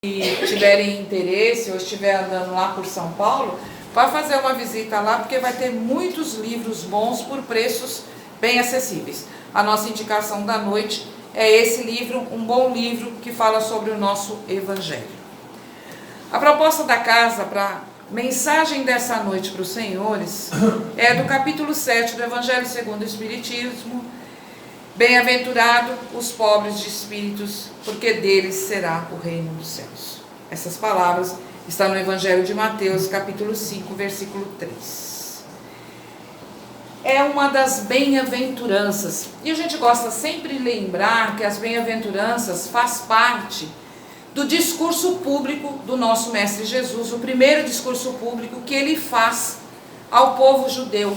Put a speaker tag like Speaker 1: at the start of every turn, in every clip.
Speaker 1: tiverem interesse ou estiver andando lá por São Paulo, vai fazer uma visita lá, porque vai ter muitos livros bons por preços bem acessíveis. A nossa indicação da noite é esse livro, um bom livro que fala sobre o nosso Evangelho. A proposta da casa para mensagem dessa noite para os senhores é do capítulo 7 do Evangelho segundo o Espiritismo. Bem-aventurado os pobres de espíritos, porque deles será o reino dos céus. Essas palavras estão no Evangelho de Mateus, capítulo 5, versículo 3. É uma das bem-aventuranças. E a gente gosta sempre de lembrar que as bem-aventuranças faz parte do discurso público do nosso Mestre Jesus, o primeiro discurso público que ele faz ao povo judeu.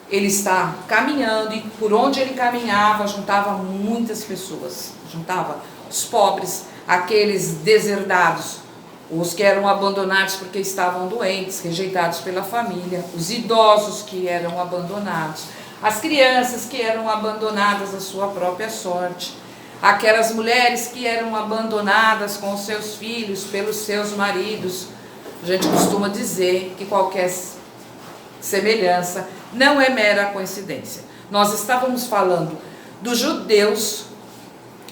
Speaker 1: Ele está caminhando e por onde ele caminhava juntava muitas pessoas, juntava os pobres, aqueles deserdados, os que eram abandonados porque estavam doentes, rejeitados pela família, os idosos que eram abandonados, as crianças que eram abandonadas à sua própria sorte, aquelas mulheres que eram abandonadas com os seus filhos pelos seus maridos. A gente costuma dizer que qualquer semelhança não é mera coincidência. Nós estávamos falando dos judeus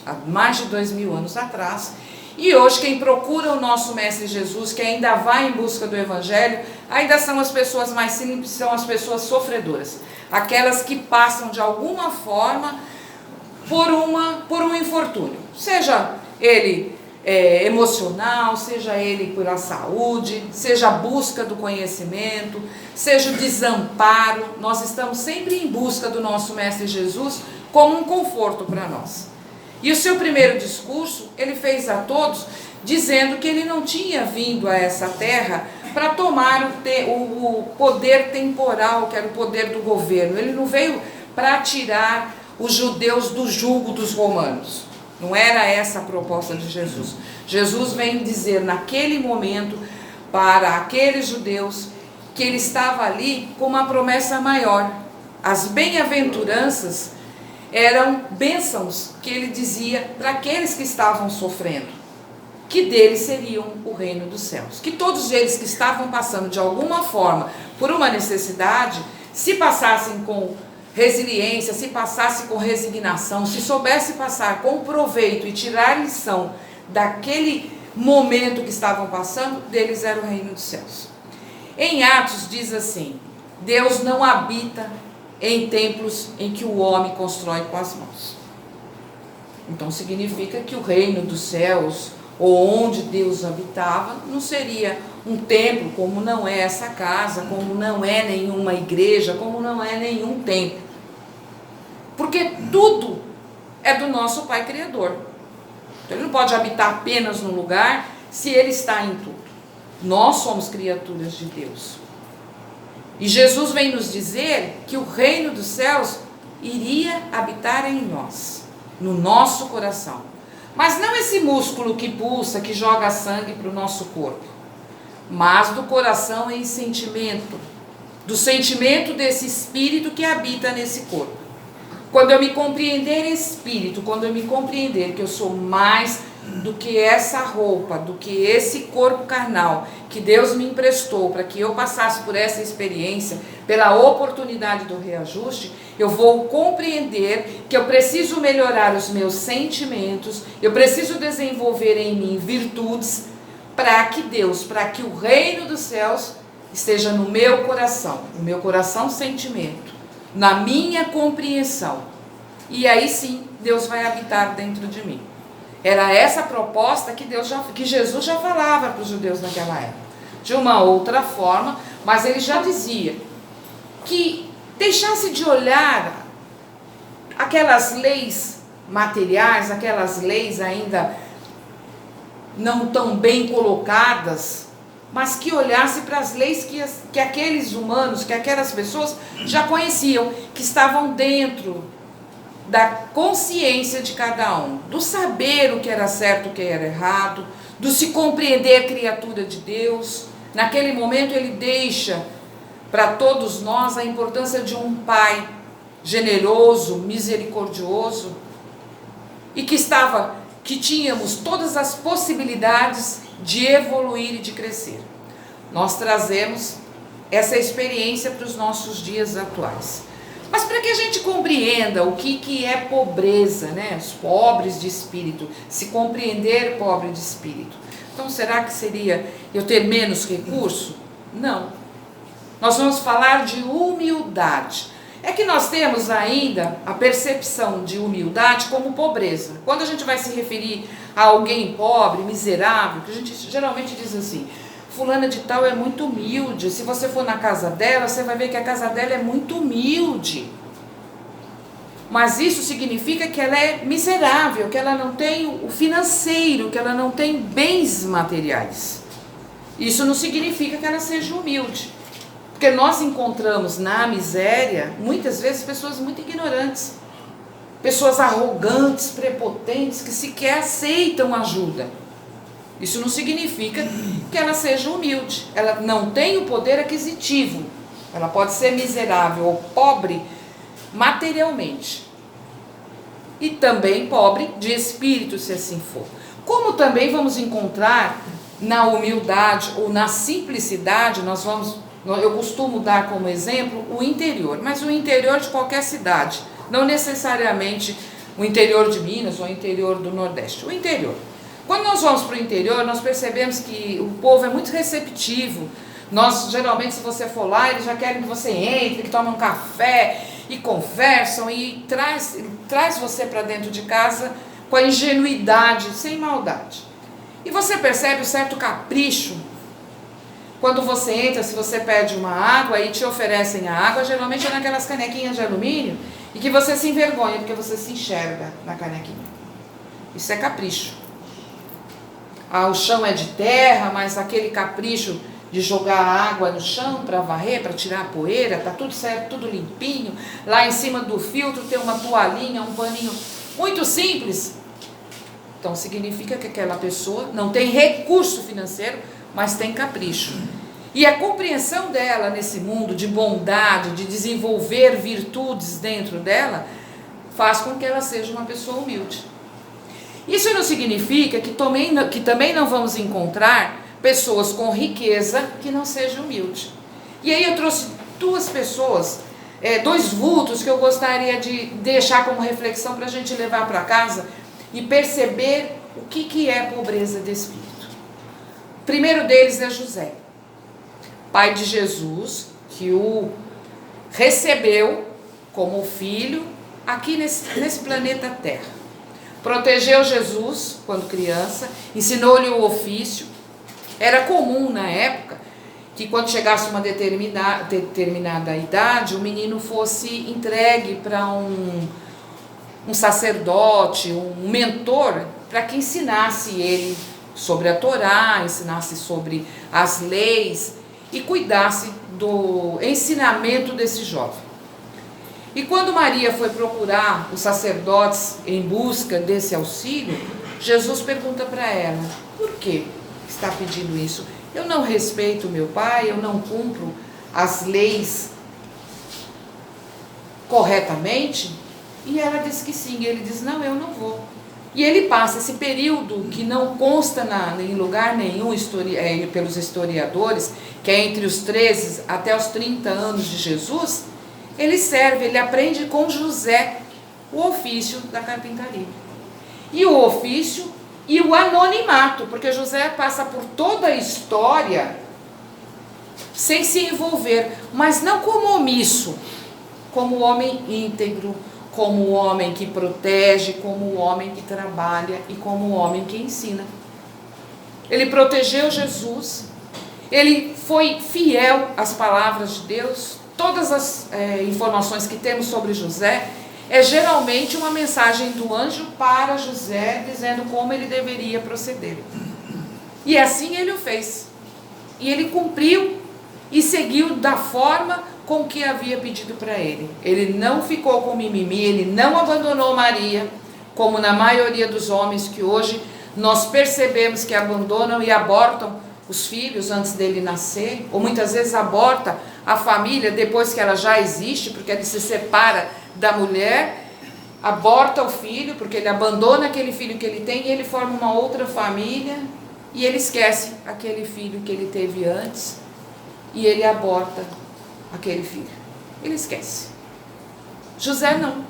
Speaker 1: há mais de 2000 anos atrás, e hoje quem procura o nosso Mestre Jesus, que ainda vai em busca do Evangelho, ainda são as pessoas mais simples, são as pessoas sofredoras, aquelas que passam de alguma forma por um infortúnio, seja ele emocional, seja ele pela saúde, seja a busca do conhecimento, seja o desamparo. Nós estamos sempre em busca do nosso Mestre Jesus como um conforto para nós. E o seu primeiro discurso, ele fez a todos, dizendo que ele não tinha vindo a essa terra para tomar o poder temporal, que era o poder do governo. Ele não veio para tirar os judeus do jugo dos romanos. Não era essa a proposta de Jesus. Jesus vem dizer naquele momento para aqueles judeus que ele estava ali com uma promessa maior. As bem-aventuranças eram bênçãos que ele dizia para aqueles que estavam sofrendo, que deles seriam o reino dos céus. Que todos eles que estavam passando de alguma forma por uma necessidade, se passassem com resiliência, se passasse com resignação, se soubesse passar com proveito e tirar lição daquele momento que estavam passando, deles era o reino dos céus. Em Atos diz assim: Deus não habita em templos em que o homem constrói com as mãos. Então significa que o reino dos céus, ou onde Deus habitava, não seria um templo, como não é essa casa, como não é nenhuma igreja, como não é nenhum templo. Porque tudo é do nosso Pai Criador. Então, ele não pode habitar apenas num lugar se ele está em tudo. Nós somos criaturas de Deus. E Jesus vem nos dizer que o reino dos céus iria habitar em nós, no nosso coração. Mas não esse músculo que pulsa, que joga sangue para o nosso corpo, mas do coração em sentimento, do sentimento desse espírito que habita nesse corpo. Quando eu me compreender espírito, quando eu me compreender que eu sou mais do que essa roupa, do que esse corpo carnal que Deus me emprestou para que eu passasse por essa experiência, pela oportunidade do reajuste, eu vou compreender que eu preciso melhorar os meus sentimentos, eu preciso desenvolver em mim virtudes para que Deus, para que o reino dos céus esteja no meu coração sentimento, na minha compreensão. E aí sim, Deus vai habitar dentro de mim. Era essa a proposta que Jesus já falava para os judeus naquela época. De uma outra forma, mas ele já dizia que deixasse de olhar aquelas leis materiais, aquelas leis ainda não tão bem colocadas, mas que olhasse para as leis que aqueles humanos, que aquelas pessoas já conheciam, que estavam dentro da consciência de cada um, do saber o que era certo e o que era errado, do se compreender criatura de Deus. Naquele momento ele deixa para todos nós a importância de um pai generoso, misericordioso, e que estava que tínhamos todas as possibilidades de evoluir e de crescer. Nós trazemos essa experiência para os nossos dias atuais. Mas para que a gente compreenda o que é pobreza, né? Os pobres de espírito, se compreender pobre de espírito. Então, será que seria eu ter menos recurso? Não. Nós vamos falar de humildade. É que nós temos ainda a percepção de humildade como pobreza. Quando a gente vai se referir a alguém pobre, miserável, que a gente geralmente diz assim: fulana de tal é muito humilde. Se você for na casa dela, você vai ver que a casa dela é muito humilde. Mas isso significa que ela é miserável, que ela não tem o financeiro, que ela não tem bens materiais. Isso não significa que ela seja humilde. Porque nós encontramos na miséria, muitas vezes, pessoas muito ignorantes. Pessoas arrogantes, prepotentes, que sequer aceitam ajuda. Isso não significa que ela seja humilde. Ela não tem o poder aquisitivo. Ela pode ser miserável ou pobre materialmente. E também pobre de espírito, se assim for. Como também vamos encontrar na humildade ou na simplicidade, eu costumo dar como exemplo o interior, mas o interior de qualquer cidade, não necessariamente o interior de Minas ou o interior do Nordeste, o interior. Quando nós vamos para o interior, nós percebemos que o povo é muito receptivo. Nós, geralmente, se você for lá, eles já querem que você entre, que tomem um café e conversam e traz você para dentro de casa com a ingenuidade, sem maldade. E você percebe um certo capricho. Quando você entra, se você pede uma água e te oferecem a água, geralmente é naquelas canequinhas de alumínio e que você se envergonha porque você se enxerga na canequinha. Isso é capricho. O chão é de terra, mas aquele capricho de jogar água no chão para varrer, para tirar a poeira, tá tudo certo, tudo limpinho. Lá em cima do filtro tem uma toalhinha, um paninho muito simples. Então significa que aquela pessoa não tem recurso financeiro, mas tem capricho. E a compreensão dela nesse mundo de bondade, de desenvolver virtudes dentro dela, faz com que ela seja uma pessoa humilde. Isso não significa que também não vamos encontrar pessoas com riqueza que não sejam humildes. E aí eu trouxe duas pessoas, dois vultos que eu gostaria de deixar como reflexão para a gente levar para casa e perceber o que é pobreza de espírito. O primeiro deles é José, pai de Jesus, que o recebeu como filho aqui nesse planeta Terra. Protegeu Jesus quando criança, ensinou-lhe o ofício. Era comum na época que quando chegasse uma determinada idade, o menino fosse entregue para um sacerdote, um mentor, para que ensinasse ele sobre a Torá, ensinasse sobre as leis e cuidasse do ensinamento desse jovem. E quando Maria foi procurar os sacerdotes em busca desse auxílio, Jesus pergunta para ela: por que está pedindo isso? Eu não respeito meu pai, eu não cumpro as leis corretamente? E ela diz que sim, e ele diz: não, eu não vou. E ele passa esse período que não consta em lugar nenhum pelos historiadores, que é entre os 13 até os 30 anos de Jesus. Ele serve, ele aprende com José o ofício da carpintaria. E o ofício e o anonimato, porque José passa por toda a história sem se envolver, mas não como omisso, como homem íntegro, como homem que protege, como homem que trabalha e como homem que ensina. Ele protegeu Jesus, ele foi fiel às palavras de Deus. Todas as informações que temos sobre José é geralmente uma mensagem do anjo para José, dizendo como ele deveria proceder. E assim ele o fez. E ele cumpriu e seguiu da forma com que havia pedido para ele. Ele não ficou com mimimi, ele não abandonou Maria, como na maioria dos homens que hoje nós percebemos que abandonam e abortam os filhos antes dele nascer, ou muitas vezes aborta a família depois que ela já existe, porque ele se separa da mulher aborta o filho, porque ele abandona aquele filho que ele tem e ele forma uma outra família e ele esquece aquele filho que ele teve antes e ele aborta aquele filho. Ele esquece. José não.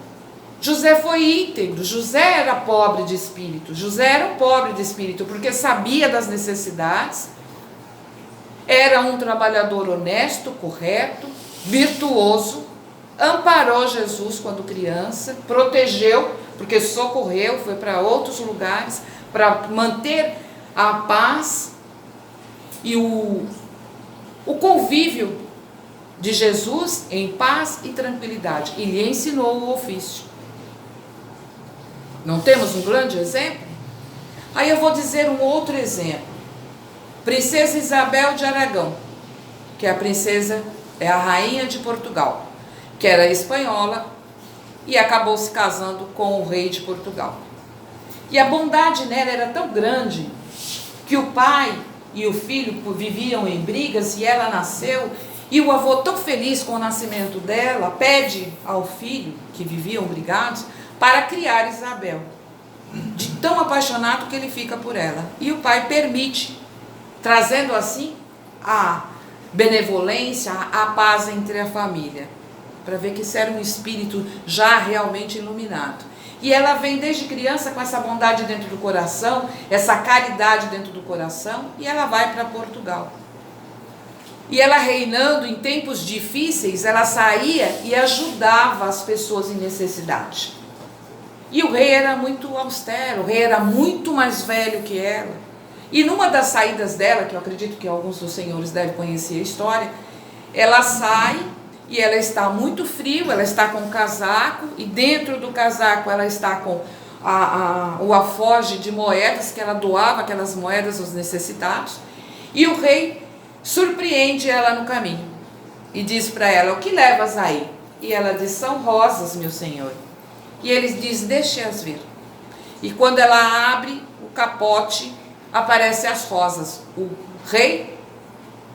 Speaker 1: José foi íntegro. José era pobre de espírito. José era um pobre de espírito porque sabia das necessidades, era um trabalhador honesto, correto, virtuoso, amparou Jesus quando criança, protegeu, porque socorreu, foi para outros lugares para manter a paz e o convívio de Jesus em paz e tranquilidade. E lhe ensinou o ofício. Não temos um grande exemplo? Aí eu vou dizer um outro exemplo. Princesa Isabel de Aragão, que é a rainha de Portugal, que era espanhola e acabou se casando com o rei de Portugal. E a bondade nela era tão grande que o pai e o filho viviam em brigas e ela nasceu, e o avô, tão feliz com o nascimento dela, pede ao filho, que viviam brigados, para criar Isabel, de tão apaixonado que ele fica por ela. E o pai permite, trazendo assim a benevolência, a paz entre a família, para ver que isso era um espírito já realmente iluminado. E ela vem desde criança com essa bondade dentro do coração, essa caridade dentro do coração, e ela vai para Portugal. E ela, reinando em tempos difíceis, ela saía e ajudava as pessoas em necessidade. E o rei era muito austero, o rei era muito mais velho que ela. E numa das saídas dela, que eu acredito que alguns dos senhores devem conhecer a história, ela sai e ela está muito frio, ela está com um casaco, e dentro do casaco ela está com o alforje de moedas, que ela doava aquelas moedas aos necessitados. E o rei surpreende ela no caminho e diz para ela: o que levas aí? E ela diz: são rosas, meu senhor. E ele diz: deixe-as ver. E quando ela abre o capote, aparecem as rosas. O rei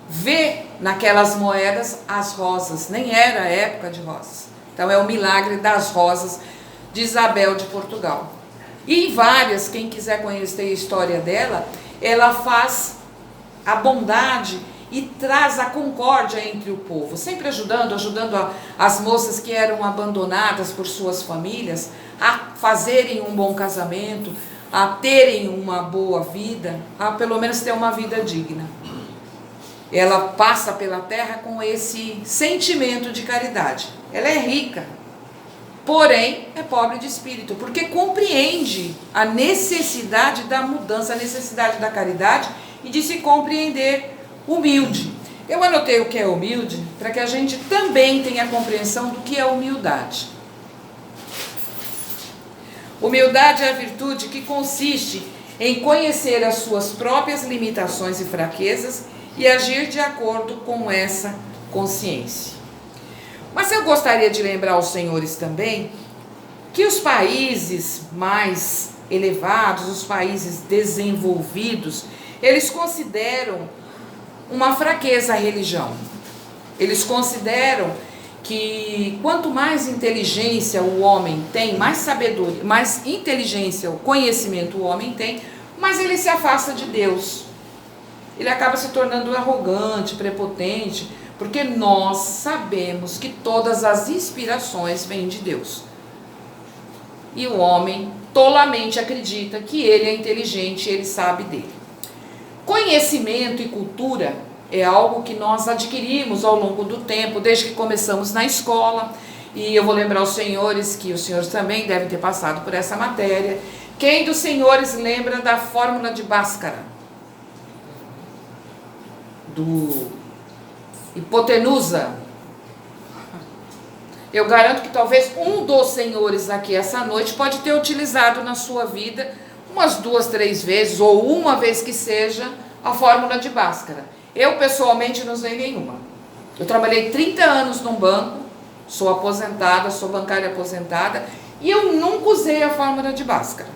Speaker 1: vê naquelas moedas as rosas, nem era a época de rosas. Então é o milagre das rosas de Isabel de Portugal. E em várias, quem quiser conhecer a história dela, ela faz a bondade e traz a concórdia entre o povo, sempre ajudando as moças que eram abandonadas por suas famílias a fazerem um bom casamento, a terem uma boa vida, a pelo menos ter uma vida digna. Ela passa pela terra com esse sentimento de caridade. Ela é rica, porém é pobre de espírito, porque compreende a necessidade da mudança, a necessidade da caridade e de se compreender humilde. Eu anotei o que é humilde para que a gente também tenha compreensão do que é humildade. Humildade é a virtude que consiste em conhecer as suas próprias limitações e fraquezas e agir de acordo com essa consciência. Mas eu gostaria de lembrar aos senhores também que os países mais elevados, os países desenvolvidos, eles consideram uma fraqueza a religião. Eles consideram que quanto mais inteligência o homem tem, mais sabedoria, mais inteligência, o conhecimento o homem tem, mais ele se afasta de Deus. Ele acaba se tornando arrogante, prepotente, porque nós sabemos que todas as inspirações vêm de Deus. E o homem tolamente acredita que ele é inteligente e ele sabe dele. Conhecimento e cultura é algo que nós adquirimos ao longo do tempo, desde que começamos na escola. E eu vou lembrar aos senhores que os senhores também devem ter passado por essa matéria. Quem dos senhores lembra da fórmula de Bhaskara? Do hipotenusa? Eu garanto que talvez um dos senhores aqui essa noite pode ter utilizado na sua vida umas 2, 3 vezes, ou uma vez que seja, a fórmula de Bhaskara. Eu, pessoalmente, não usei nenhuma. Eu trabalhei 30 anos num banco, sou aposentada, sou bancária aposentada, e eu nunca usei a fórmula de Bhaskara.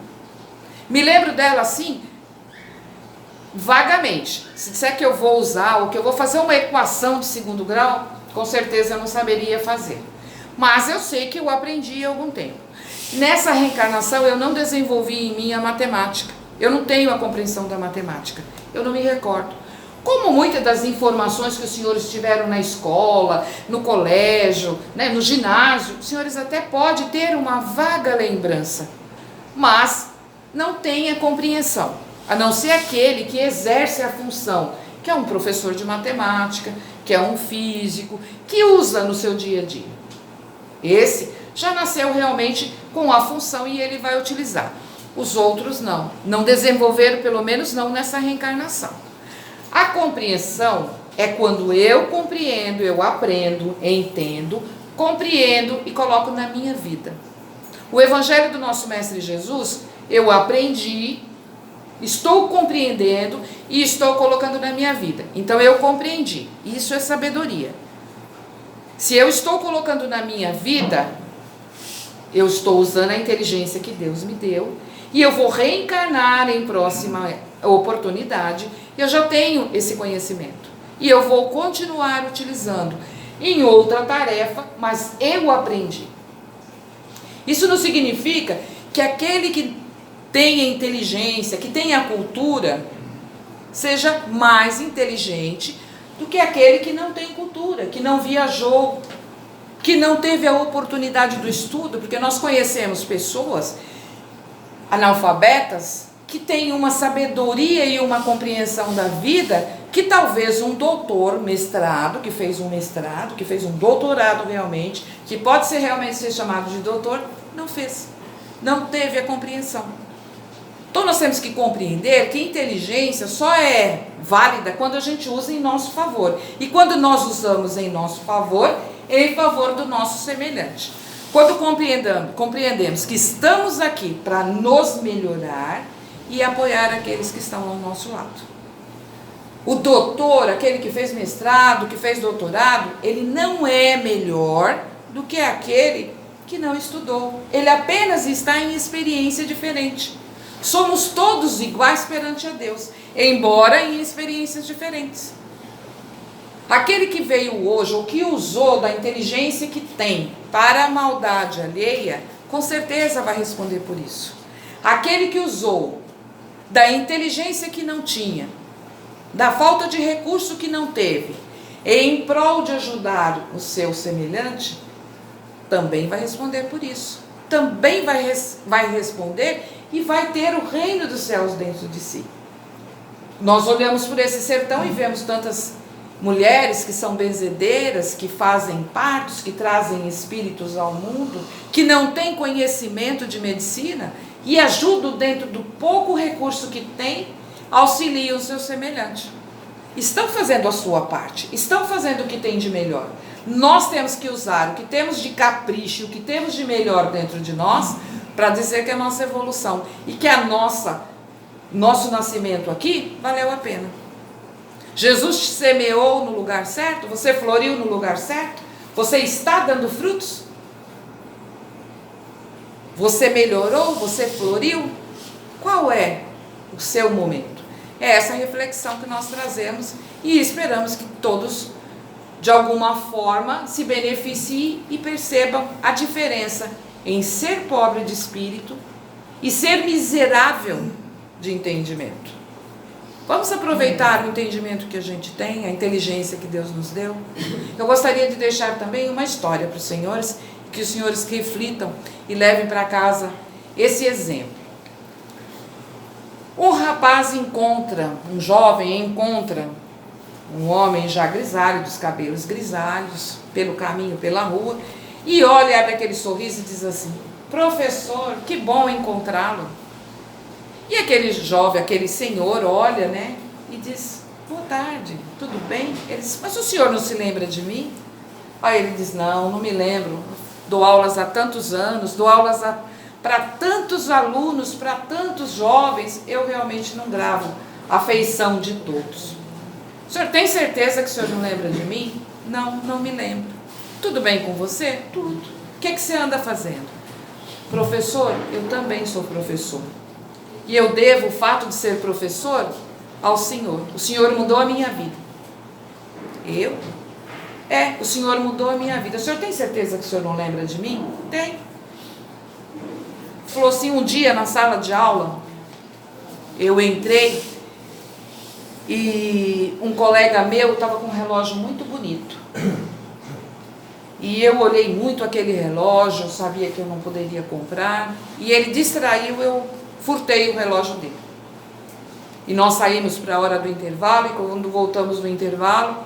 Speaker 1: Me lembro dela assim, vagamente. Se disser que eu vou usar, ou que eu vou fazer uma equação de segundo grau, com certeza eu não saberia fazer. Mas eu sei que eu aprendi há algum tempo. Nessa reencarnação eu não desenvolvi em mim a matemática. Eu não tenho a compreensão da matemática. Eu não me recordo. Como muitas das informações que os senhores tiveram na escola, no colégio, né, no ginásio, os senhores até podem ter uma vaga lembrança, mas não tem a compreensão, a não ser aquele que exerce a função, que é um professor de matemática, que é um físico, que usa no seu dia a dia. Esse já nasceu realmente com a função e ele vai utilizar. Os outros não desenvolveram, pelo menos não nessa reencarnação. A compreensão é quando eu compreendo, eu aprendo, entendo, compreendo e coloco na minha vida. O Evangelho do nosso Mestre Jesus, eu aprendi, estou compreendendo e estou colocando na minha vida. Então eu compreendi. Isso é sabedoria. Se eu estou colocando na minha vida, eu estou usando a inteligência que Deus me deu e eu vou reencarnar em próxima oportunidade. Eu já tenho esse conhecimento e eu vou continuar utilizando em outra tarefa, mas eu aprendi. Isso não significa que aquele que tem a inteligência, que tem a cultura, seja mais inteligente do que aquele que não tem cultura, que não viajou, que não teve a oportunidade do estudo, porque nós conhecemos pessoas analfabetas que têm uma sabedoria e uma compreensão da vida que talvez um doutor, mestrado, que fez um mestrado, que fez um doutorado realmente, que pode ser realmente ser chamado de doutor, não fez, não teve a compreensão. Então nós temos que compreender que inteligência só é válida quando a gente usa em nosso favor. E quando nós usamos em nosso favor, em favor do nosso semelhante. Quando compreendemos que estamos aqui para nos melhorar e apoiar aqueles que estão ao nosso lado. O doutor, aquele que fez mestrado, que fez doutorado, ele não é melhor do que aquele que não estudou. Ele apenas está em experiência diferente. Somos todos iguais perante a Deus, embora em experiências diferentes. Aquele que veio hoje, ou que usou da inteligência que tem para a maldade alheia, com certeza vai responder por isso. Aquele que usou da inteligência que não tinha, da falta de recurso que não teve, em prol de ajudar o seu semelhante, também vai responder por isso. Também vai responder e vai ter o reino dos céus dentro de si. Nós olhamos por esse sertão e vemos tantas mulheres que são benzedeiras, que fazem partos, que trazem espíritos ao mundo, que não têm conhecimento de medicina e ajudam dentro do pouco recurso que têm, auxiliam o seu semelhante. Estão fazendo a sua parte, estão fazendo o que tem de melhor. Nós temos que usar o que temos de capricho, o que temos de melhor dentro de nós, para dizer que a nossa evolução e que nosso nascimento aqui valeu a pena. Jesus te semeou no lugar certo, você floriu no lugar certo, você está dando frutos, você melhorou, você floriu. Qual é o seu momento? É essa reflexão que nós trazemos e esperamos que todos, de alguma forma, se beneficiem e percebam a diferença em ser pobre de espírito e ser miserável de entendimento. Vamos aproveitar o entendimento que a gente tem, a inteligência que Deus nos deu. Eu gostaria de deixar também uma história para os senhores, que os senhores reflitam e levem para casa esse exemplo. Um jovem encontra um homem já grisalho, dos cabelos grisalhos, pelo caminho, pela rua, e olha, abre aquele sorriso e diz assim: professor, que bom encontrá-lo. E aquele jovem, aquele senhor olha, né, e diz: boa tarde, tudo bem? Ele diz: mas o senhor não se lembra de mim? Aí ele diz: não me lembro, dou aulas há tantos anos, dou aulas para tantos alunos, para tantos jovens, eu realmente não gravo a feição de todos. O senhor tem certeza que o senhor não lembra de mim? Não me lembro. Tudo bem com você? Tudo. O que você anda fazendo? Professor, eu também sou professor. E eu devo o fato de ser professor ao Senhor. O Senhor mudou a minha vida. Eu? O Senhor mudou a minha vida. O senhor tem certeza que o senhor não lembra de mim? Tem. falou assim, um dia na sala de aula, eu entrei e um colega meu estava com um relógio muito bonito. E eu olhei muito aquele relógio, sabia que eu não poderia comprar, e ele distraiu, eu furtei o relógio dele. E nós saímos para a hora do intervalo, e quando voltamos do intervalo,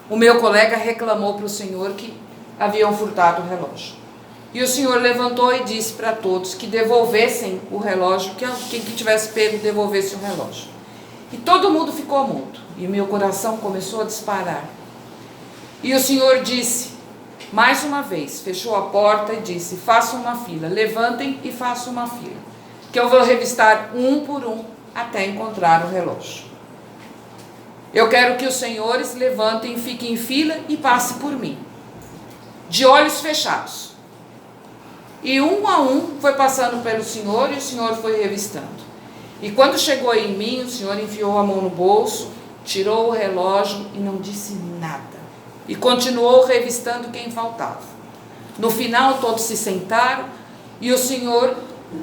Speaker 1: o meu colega reclamou para o senhor que haviam furtado o relógio. E o senhor levantou e disse para todos que devolvessem o relógio, que quem tivesse pego devolvesse o relógio. E todo mundo ficou mudo, e meu coração começou a disparar. E o senhor disse, mais uma vez, fechou a porta e disse, façam uma fila, levantem e façam uma fila, que eu vou revistar um por um até encontrar o relógio. Eu quero que os senhores levantem, fiquem em fila e passem por mim, de olhos fechados. E um a um foi passando pelo senhor e o senhor foi revistando. E quando chegou em mim, o senhor enfiou a mão no bolso, tirou o relógio e não disse nada. E continuou revistando quem faltava. No final, todos se sentaram e o senhor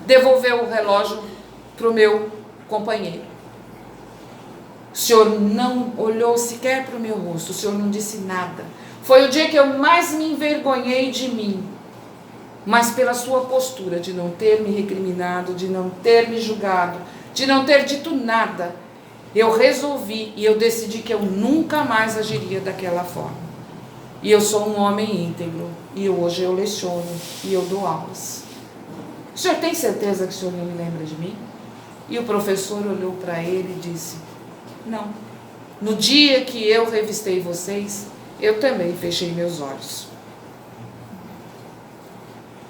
Speaker 1: devolveu o relógio para o meu companheiro. O senhor não olhou sequer para o meu rosto, o senhor não disse nada. Foi o dia que eu mais me envergonhei de mim, mas pela sua postura de não ter me recriminado, de não ter me julgado, de não ter dito nada, eu resolvi e eu decidi que eu nunca mais agiria daquela forma. E eu sou um homem íntegro, e hoje eu leciono, e eu dou aulas. O senhor tem certeza que o senhor não me lembra de mim? E o professor olhou para ele e disse, não. No dia que eu revistei vocês, eu também fechei meus olhos.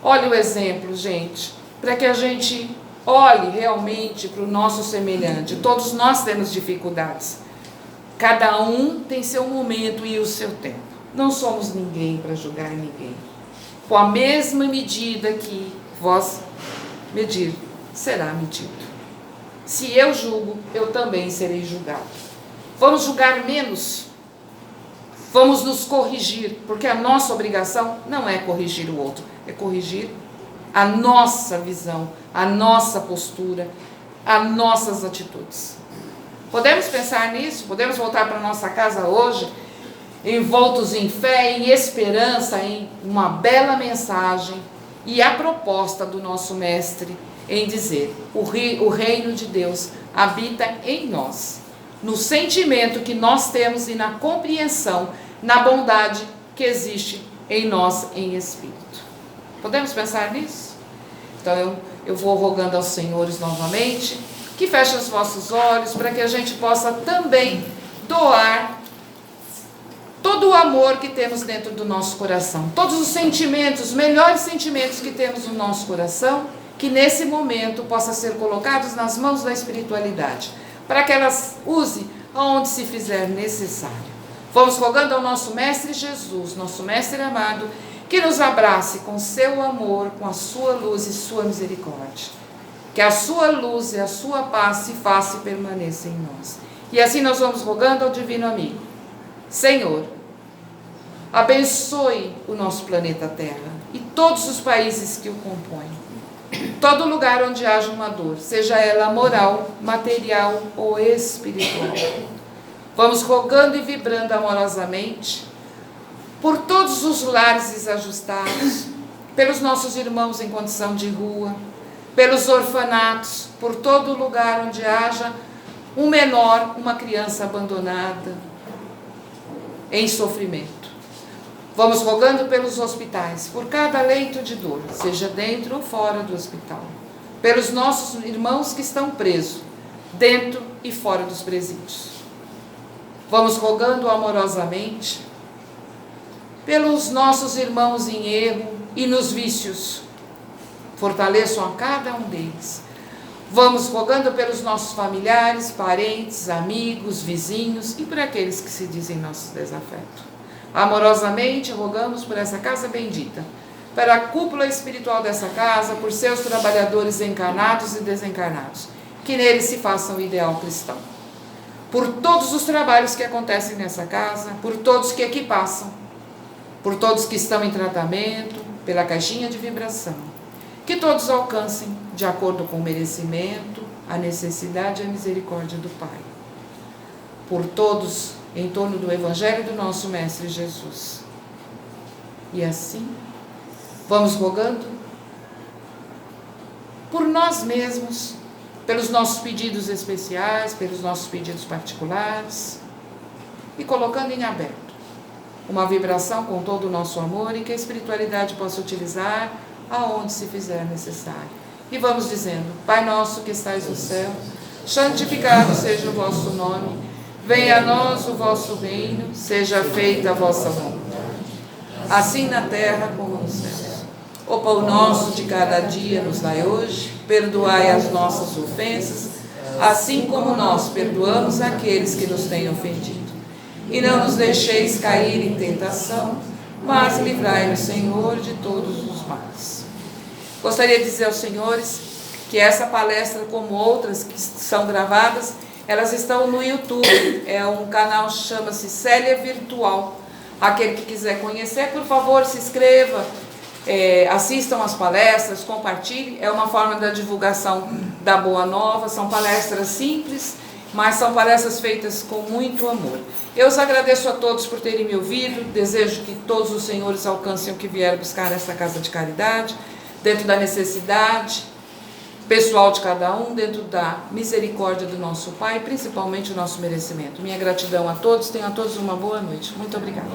Speaker 1: Olha o exemplo, gente, para que a gente olhe realmente para o nosso semelhante. Todos nós temos dificuldades. Cada um tem seu momento e o seu tempo. Não somos ninguém para julgar ninguém. Com a mesma medida que vós medir, será medido. Se eu julgo, eu também serei julgado. Vamos julgar menos. Vamos nos corrigir, porque a nossa obrigação não é corrigir o outro, é corrigir a nossa visão, a nossa postura, as nossas atitudes. Podemos pensar nisso? Podemos voltar para a nossa casa hoje, envoltos em fé, em esperança, em uma bela mensagem e a proposta do nosso mestre em dizer, o reino de Deus habita em nós, no sentimento que nós temos e na compreensão, na bondade que existe em nós em espírito. Podemos pensar nisso? Então eu vou rogando aos senhores novamente, que fechem os vossos olhos, para que a gente possa também doar todo o amor que temos dentro do nosso coração, todos os sentimentos, os melhores sentimentos que temos no nosso coração, que nesse momento possa ser colocados nas mãos da espiritualidade, para que elas use aonde se fizer necessário. Vamos rogando ao nosso Mestre Jesus, nosso Mestre amado, que nos abrace com seu amor, com a sua luz e sua misericórdia. Que a sua luz e a sua paz se faça e permaneça em nós. E assim nós vamos rogando ao Divino Amigo. Senhor, abençoe o nosso planeta Terra e todos os países que o compõem. Todo lugar onde haja uma dor, seja ela moral, material ou espiritual. Vamos rogando e vibrando amorosamente por todos os lares desajustados, pelos nossos irmãos em condição de rua, pelos orfanatos, por todo lugar onde haja um menor, uma criança abandonada, em sofrimento. Vamos rogando pelos hospitais, por cada leito de dor, seja dentro ou fora do hospital, pelos nossos irmãos que estão presos, dentro e fora dos presídios. Vamos rogando amorosamente pelos nossos irmãos em erro e nos vícios. Fortaleçam a cada um deles. Vamos rogando pelos nossos familiares, parentes, amigos, vizinhos e por aqueles que se dizem nossos desafetos. Amorosamente rogamos por essa casa bendita, para a cúpula espiritual dessa casa, por seus trabalhadores encarnados e desencarnados, que neles se façam o ideal cristão. Por todos os trabalhos que acontecem nessa casa, por todos que aqui passam, por todos que estão em tratamento, pela caixinha de vibração, que todos alcancem de acordo com o merecimento, a necessidade e a misericórdia do Pai. Por todos em torno do Evangelho do nosso Mestre Jesus. E assim, vamos rogando por nós mesmos, pelos nossos pedidos especiais, pelos nossos pedidos particulares, e colocando em aberto uma vibração com todo o nosso amor e que a espiritualidade possa utilizar aonde se fizer necessário. E vamos dizendo: Pai nosso que estais no céu, santificado seja o vosso nome, venha a nós o vosso reino, seja feita a vossa vontade, assim na terra como nos céus. O pão nosso de cada dia nos dai hoje, perdoai as nossas ofensas, assim como nós perdoamos aqueles que nos têm ofendido. E não nos deixeis cair em tentação, mas livrai-nos, Senhor, de todos os males. Gostaria de dizer aos senhores que essa palestra, como outras que são gravadas, elas estão no YouTube. É um canal que chama-se Célia Virtual. Aquele que quiser conhecer, por favor, se inscreva, assistam as palestras, compartilhem. É uma forma da divulgação da Boa Nova. São palestras simples, mas são palestras feitas com muito amor. Eu os agradeço a todos por terem me ouvido. Desejo que todos os senhores alcancem o que vieram buscar nesta casa de caridade, dentro da necessidade pessoal de cada um, dentro da misericórdia do nosso Pai, principalmente o nosso merecimento. Minha gratidão a todos, tenham a todos uma boa noite. Muito obrigada.